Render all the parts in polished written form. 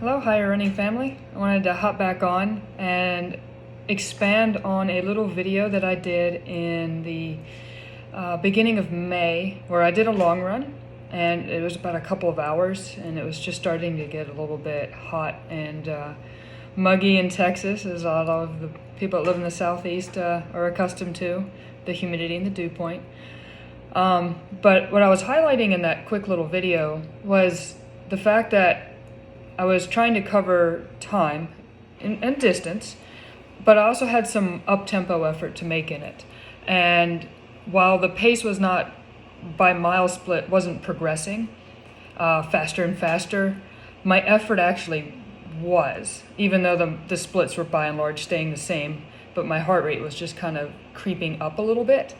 Hello, Higher Running family. I wanted to hop back on and expand on a little video that I did in the beginning of May where I did a long run, and it was about a couple of hours, and it was just starting to get a little bit hot and muggy in Texas, as a lot of the people that live in the southeast are accustomed to, the humidity and the dew point. But what I was highlighting in that quick little video was the fact that I was trying to cover time and distance, but I also had some up-tempo effort to make in it. And while the pace was not by mile split, wasn't progressing faster and faster, my effort actually was, even though the splits were by and large staying the same, but my heart rate was just kind of creeping up a little bit.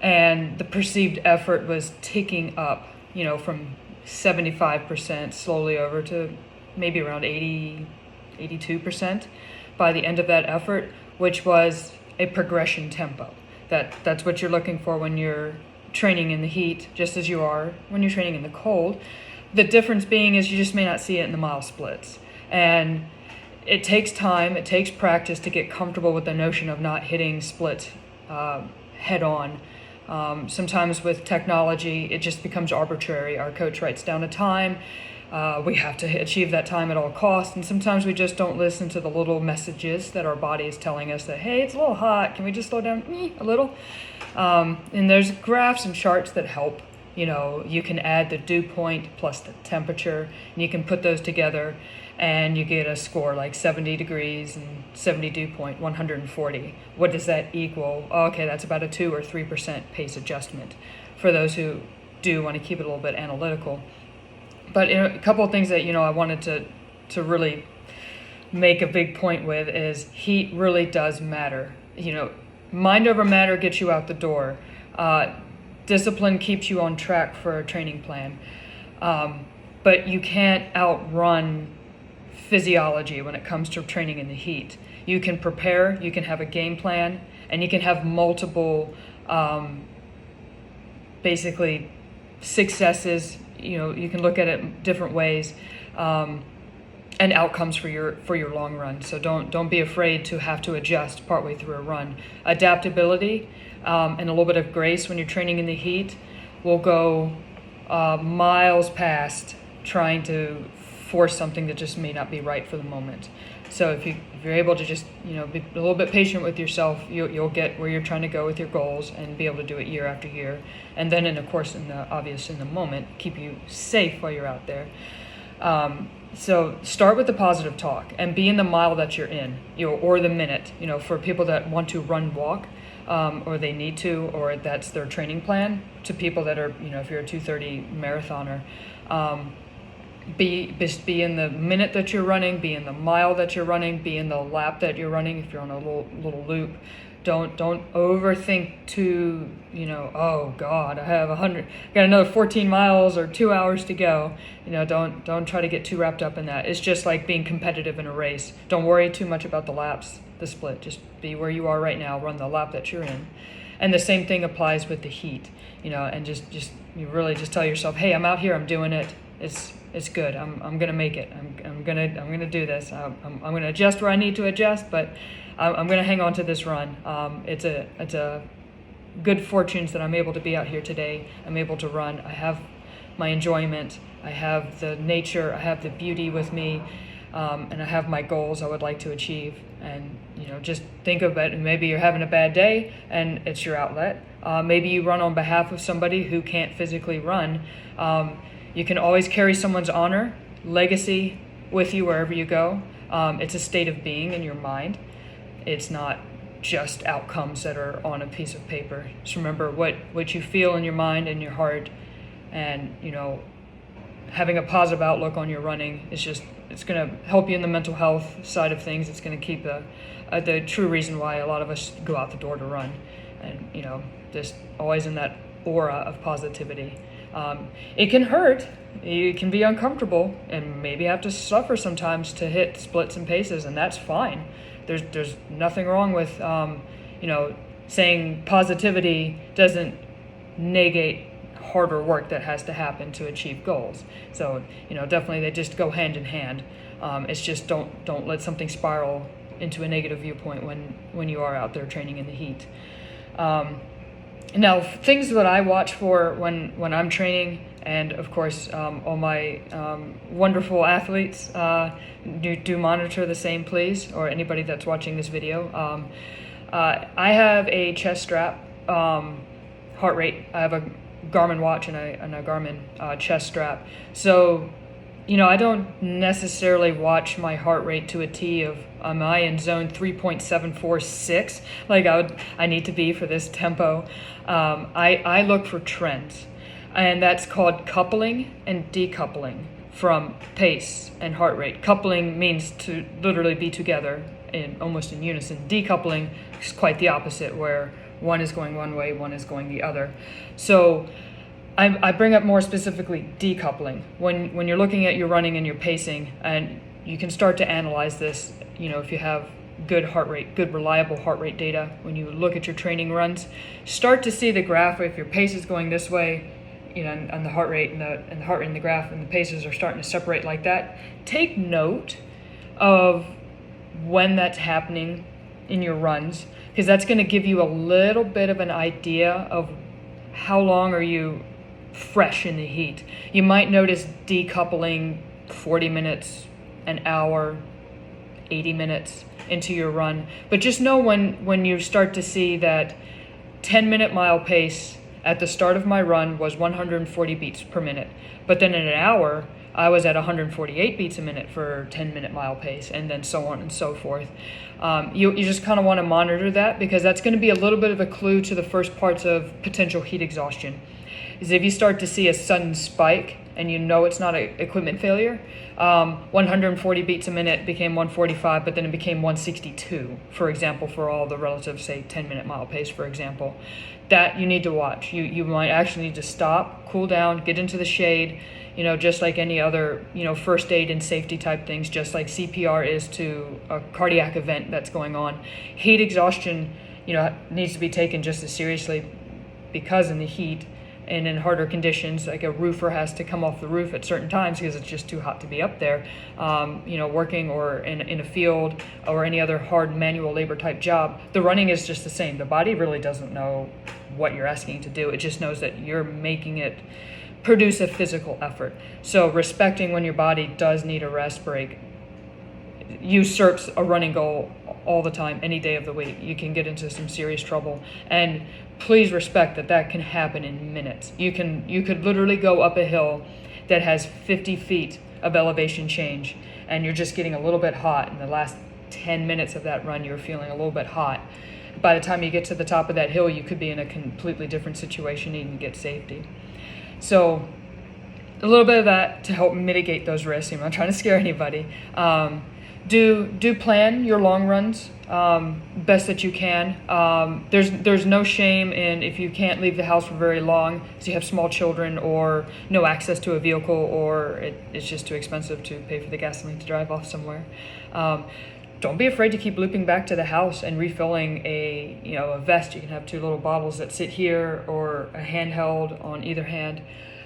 And the perceived effort was ticking up, from 75% slowly over to maybe around 82% by the end of that effort, which was a progression tempo. That's what you're looking for when you're training in the heat, just as you are when you're training in the cold. The difference being is you just may not see it in the mile splits. And it takes time, it takes practice to get comfortable with the notion of not hitting splits head on. Sometimes with technology, it just becomes arbitrary. Our coach writes down a time. We have to achieve that time at all costs, and sometimes we just don't listen to the little messages that our body is telling us that, hey, it's a little hot, can we just slow down a little? And there's graphs and charts that help. You can add the dew point plus the temperature, and you can put those together, and you get a score like 70 degrees and 70 dew point, 140. What does that equal? Okay, that's about a 2 or 3% pace adjustment for those who do want to keep it a little bit analytical. But a couple of things that, I wanted to really make a big point with is heat really does matter. Mind over matter gets you out the door. Discipline keeps you on track for a training plan. But you can't outrun physiology when it comes to training in the heat. You can prepare, you can have a game plan, and you can have multiple, basically, successes. You can look at it different ways, and outcomes for your long run. So don't be afraid to have to adjust partway through a run. Adaptability and a little bit of grace when you're training in the heat will go miles past trying to force something that just may not be right for the moment. So if you're able to just be a little bit patient with yourself, you'll get where you're trying to go with your goals and be able to do it year after year. And then, of course, in the moment, keep you safe while you're out there. So start with the positive talk and be in the mile that you're in, or the minute. For people that want to walk, or they need to, or that's their training plan. To people that are, if you're a 2:30 marathoner. Be in the minute that you're running, be in the mile that you're running, be in the lap that you're running if you're on a little loop. Don't overthink to, oh God, I have got another 14 miles or 2 hours to go. Don't try to get too wrapped up in that. It's just like being competitive in a race. Don't worry too much about the laps, the split. Just be where you are right now, run the lap that you're in. And the same thing applies with the heat, and just you really just tell yourself, hey, I'm out here, I'm doing it. It's good. I'm gonna make it. I'm gonna do this. I'm gonna adjust where I need to adjust, but I'm gonna hang on to this run. It's a good fortunes that I'm able to be out here today. I'm able to run. I have my enjoyment. I have the nature. I have the beauty with me, and I have my goals I would like to achieve. And just think of it. Maybe you're having a bad day, and it's your outlet. Maybe you run on behalf of somebody who can't physically run. You can always carry someone's honor, legacy with you wherever you go. It's a state of being in your mind. It's not just outcomes that are on a piece of paper. Just remember what you feel in your mind and your heart, and having a positive outlook on your running is it's going to help you in the mental health side of things. It's going to keep the true reason why a lot of us go out the door to run, and just always in that aura of positivity. It can hurt, you can be uncomfortable, and maybe have to suffer sometimes to hit splits and paces, and that's fine. There's nothing wrong with saying positivity doesn't negate harder work that has to happen to achieve goals. So, definitely they just go hand in hand. It's just don't let something spiral into a negative viewpoint when you are out there training in the heat. Now, things that I watch for when I'm training, and of course, all my wonderful athletes do monitor the same, please, or anybody that's watching this video. I have a chest strap, heart rate. I have a Garmin watch and a Garmin chest strap. So, I don't necessarily watch my heart rate to a T of am I in zone 3.746 like I need to be for this tempo. I look for trends, and that's called coupling and decoupling from pace and heart rate. Coupling means to literally be together almost in unison. Decoupling is quite the opposite, where one is going one way, one is going the other. So I bring up more specifically decoupling. When you're looking at your running and your pacing, and you can start to analyze this, if you have good heart rate, good reliable heart rate data, when you look at your training runs, start to see the graph. If your pace is going this way, and the heart rate and the heart rate in the graph and the paces are starting to separate like that, take note of when that's happening in your runs, because that's going to give you a little bit of an idea of how long are you fresh in the heat. You might notice decoupling 40 minutes, an hour, 80 minutes into your run. But just know when you start to see that 10-minute mile pace at the start of my run was 140 beats per minute. But then in an hour, I was at 148 beats a minute for 10-minute mile pace, and then so on and so forth. You just kind of want to monitor that, because that's going to be a little bit of a clue to the first parts of potential heat exhaustion. Is if you start to see a sudden spike and it's not an equipment failure, 140 beats a minute became 145, but then it became 162, for example, for all the relative, say, 10-minute mile pace, for example. That you need to watch. You might actually need to stop, cool down, get into the shade, just like any other, first aid and safety type things, just like CPR is to a cardiac event that's going on. Heat exhaustion, needs to be taken just as seriously, because in the heat and in harder conditions, like a roofer has to come off the roof at certain times because it's just too hot to be up there, working or in a field or any other hard manual labor type job. The running is just the same. The body really doesn't know what you're asking to do. It just knows that you're making it produce a physical effort. So respecting when your body does need a rest break usurps a running goal all the time, any day of the week. You can get into some serious trouble. And please respect that can happen in minutes. You could literally go up a hill that has 50 feet of elevation change, and you're just getting a little bit hot. In the last 10 minutes of that run, you're feeling a little bit hot. By the time you get to the top of that hill, you could be in a completely different situation, needing to get safety. So a little bit of that to help mitigate those risks. I'm not trying to scare anybody. Do plan your long runs best that you can. There's no shame in if you can't leave the house for very long, so you have small children or no access to a vehicle, or it's just too expensive to pay for the gasoline to drive off somewhere. Don't be afraid to keep looping back to the house and refilling a vest. You can have 2 little bottles that sit here, or a handheld on either hand,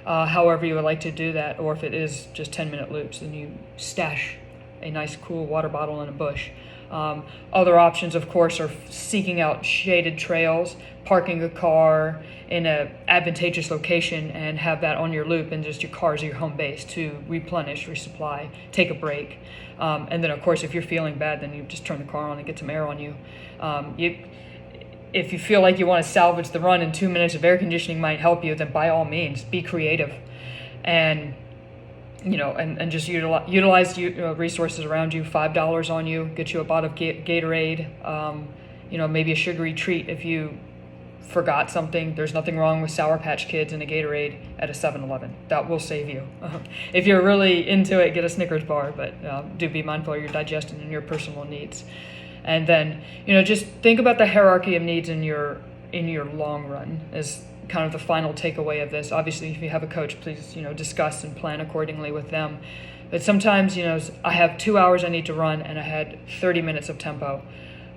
however you would like to do that. Or if it is just 10-minute loops, then you stash a nice cool water bottle in a bush. Other options, of course, are seeking out shaded trails, parking a car in an advantageous location, and have that on your loop, and just your car is your home base to replenish, resupply, take a break. And then, of course, if you're feeling bad, then you just turn the car on and get some air on you. If you feel like you want to salvage the run and 2 minutes of air conditioning might help you, then by all means, be creative. And and just utilize resources around you. $5 on you, get you a bottle of Gatorade, maybe a sugary treat if you forgot something. There's nothing wrong with Sour Patch Kids and a Gatorade at a 7-Eleven. That will save you. If you're really into it, get a Snickers bar, but do be mindful of your digestion and your personal needs. And then, just think about the hierarchy of needs in your long run as kind of the final takeaway of this. Obviously, if you have a coach, please, discuss and plan accordingly with them. But sometimes, I have 2 hours I need to run, and I had 30 minutes of tempo.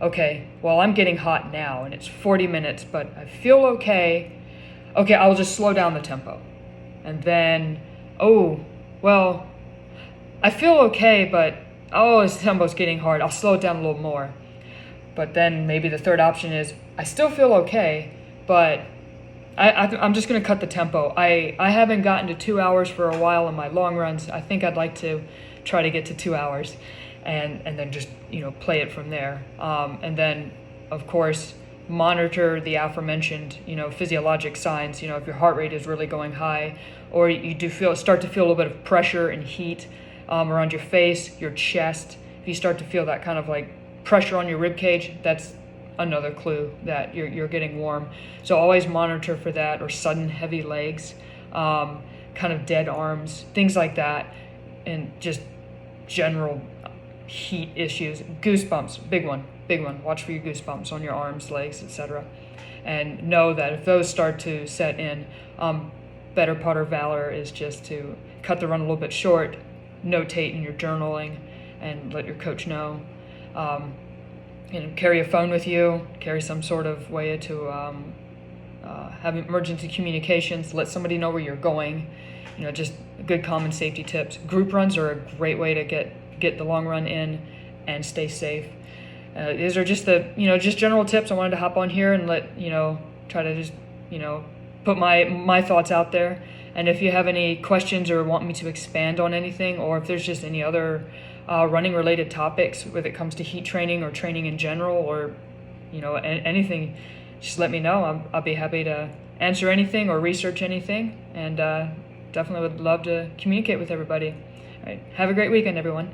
Okay, well, I'm getting hot now, and it's 40 minutes, but I feel okay. okay, I'll just slow down the tempo. And then, oh, well, I feel okay, but this tempo's getting hard. I'll slow it down a little more. But then maybe the third option is, I still feel okay, but I'm just going to cut the tempo. I haven't gotten to 2 hours for a while in my long runs. I think I'd like to try to get to 2 hours and then just, play it from there. And then, of course, monitor the aforementioned, physiologic signs. If your heart rate is really going high, or you do start to feel a little bit of pressure and heat around your face, your chest. If you start to feel that kind of like pressure on your rib cage, that's another clue that you're getting warm. So always monitor for that, or sudden heavy legs, kind of dead arms, things like that, and just general heat issues. Goosebumps, big one. Watch for your goosebumps on your arms, legs, etc. And know that if those start to set in, better part of valor is just to cut the run a little bit short, notate in your journaling, and let your coach know. Carry a phone with you, carry some sort of way to have emergency communications, let somebody know where you're going, just good common safety tips. Group runs are a great way to get the long run in and stay safe. These are just just general tips. I wanted to hop on here and try to just, put my thoughts out there. And if you have any questions or want me to expand on anything, or if there's just any other running related topics when it comes to heat training or training in general, or anything, just let me know. I'll be happy to answer anything or research anything, and definitely would love to communicate with everybody. All right, have a great weekend, everyone.